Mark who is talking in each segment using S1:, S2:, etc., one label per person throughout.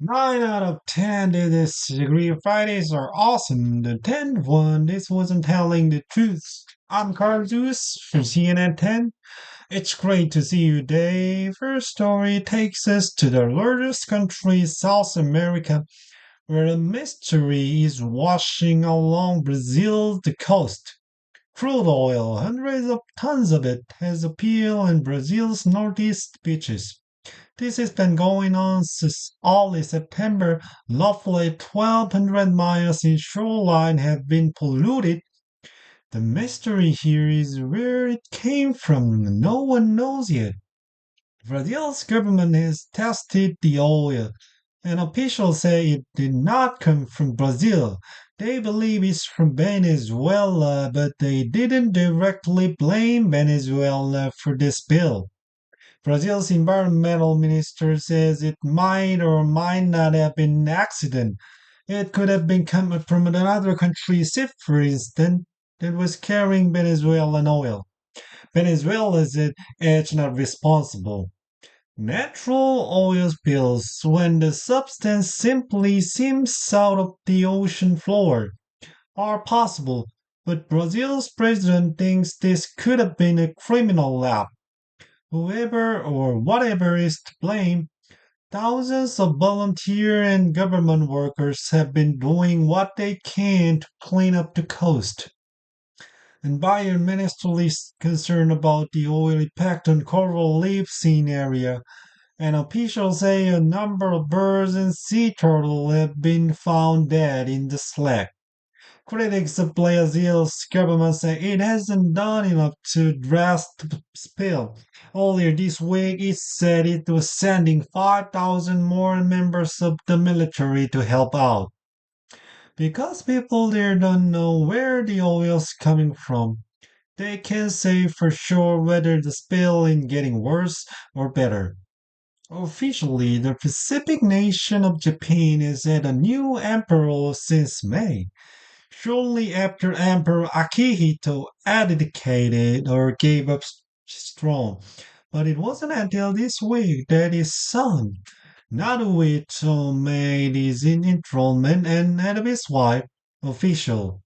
S1: 9 out of 10 did this degree. Fridays are awesome. The 10th one, this wasn't telling the truth. I'm Carl Zeus from CNN 10. It's great to see you, Dave. First story takes us to the largest country, South America, where a mystery is washing along Brazil's the coast. Crude oil, hundreds of tons of it, has appeared in Brazil's northeast beaches. This has been going on since early September. Roughly 1,200 miles in shoreline have been polluted. The mystery here is where it came from. No one knows yet. Brazil's government has tested the oil, and officials say it did not come from Brazil. They believe it's from Venezuela, but they didn't directly blame Venezuela for this spill. Brazil's environmental minister says it might or might not have been an accident. It could have been coming from another country's ship, for instance, that was carrying Venezuelan oil. Venezuela said it's not responsible. Natural oil spills when the substance simply seeps out of the ocean floor are possible, but Brazil's president thinks this could have been a criminal act. Whoever or whatever is to blame, thousands of volunteer and government workers have been doing what they can to clean up the coast. Environmentalists is concerned about the oil impact on coral reefs in area, and officials say a number of birds and sea turtles have been found dead in the slack. Critics of Brazil's government say it hasn't done enough to address the spill. Earlier this week, it said it was sending 5,000 more members of the military to help out. Because people there don't know where the oil's coming from, they can't say for sure whether the spill is getting worse or better. Officially, the Pacific nation of Japan has had a new emperor since May. Shortly after Emperor Akihito abdicated or gave up his throne, but it wasn't until this week that his son, Naruhito, made his enthronement and that of his wife official.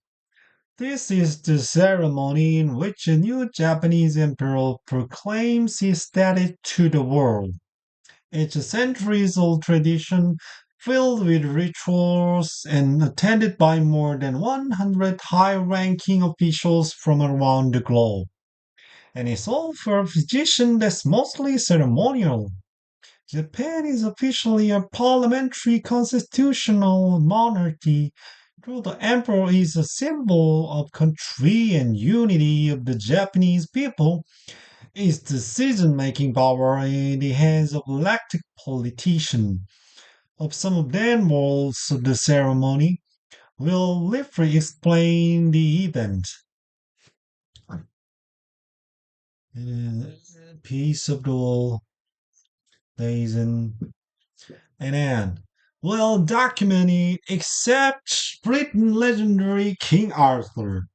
S1: This is the ceremony in which a new Japanese emperor proclaims his status to the world. It's a centuries old tradition filled with rituals and attended by more than 100 high ranking officials from around the globe. And it's all for a position that's mostly ceremonial. Japan is officially a parliamentary constitutional monarchy, though the emperor is a symbol of country and unity of the Japanese people. Is decision-making power in the hands of elected politicians. Of some of the involves of the ceremony will briefly explain the event. Peace of the all, days and Anne. Well documented, except Britain legendary King Arthur.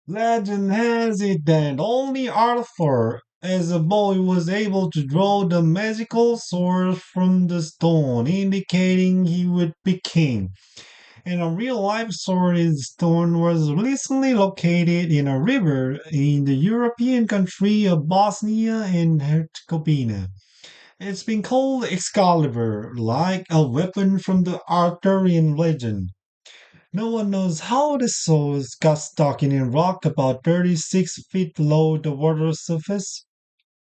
S1: Legend has it that only Arthur, as a boy, was able to draw the magical sword from the stone, indicating he would be king. And a real life sword in stone was recently located in a river in the European country of Bosnia and Herzegovina. It's been called Excalibur, like a weapon from the Arthurian legend. No one knows how the soul got stuck in a rock about 36 feet below the water surface.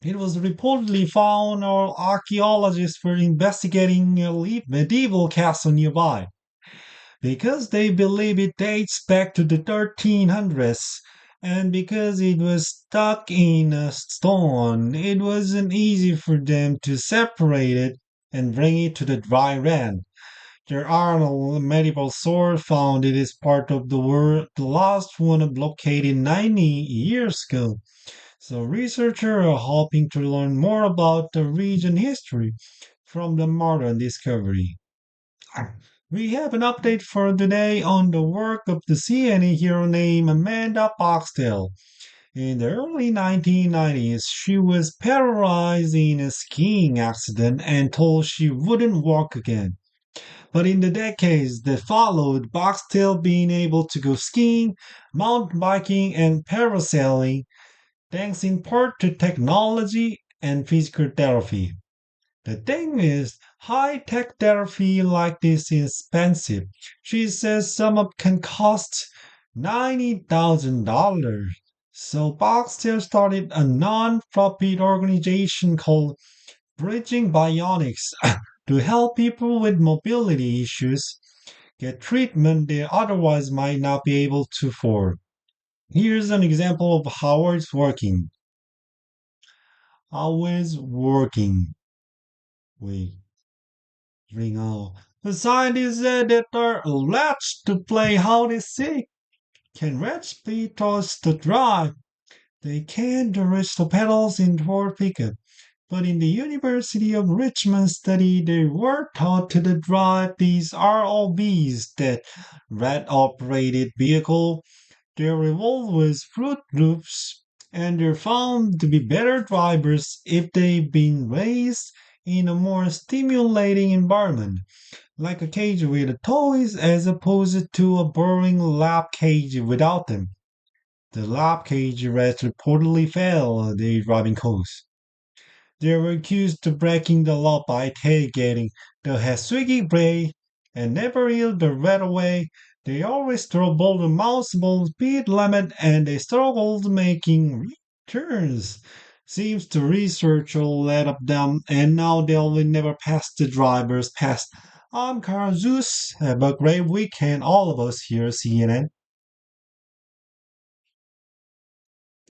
S1: It was reportedly found while archaeologists were investigating a medieval castle nearby. Because they believe it dates back to the 1300s, and because it was stuck in a stone, it wasn't easy for them to separate it and bring it to the dry land. There are no medieval swords found. It is part of the world. The last one located 90 years ago. So researchers are hoping to learn more about the region history from the modern discovery. We have an update for today on the work of the CNN hero named Amanda Boxdale. In the early 1990s, she was paralyzed in a skiing accident and told she wouldn't walk again. But in the decades that followed, Bach still being able to go skiing, mountain biking, and parasailing, thanks in part to technology and physical therapy. The thing is, high tech therapy like this is expensive. She says some of can cost $90,000. So Boxtel started a non-profit organization called Bridging Bionics to help people with mobility issues get treatment they otherwise might not be able to afford. Here's an example of how it's working. How it's working. Wait. Ringo. The scientists said that are latched to play how they seek can reach the towards the drive. They can't reach the pedals in Ford pickup. But in the University of Richmond study, they were taught to the drive these ROVs, that rat operated vehicle. They're involved with fruit groups, and they're found to be better drivers if they've been raised in a more stimulating environment, like a cage with toys as opposed to a boring lab cage without them. The lab cage rats reportedly failed their driving course. They were accused of breaking the law by tailgating the Hasugi Bray and never yield the rat away. They always drove below the mouseable speed limit and they struggled making turns. Seems the researcher led up them and now they'll never pass the driver's test. I'm Carl Zeus. Have a great weekend, all of us here at CNN.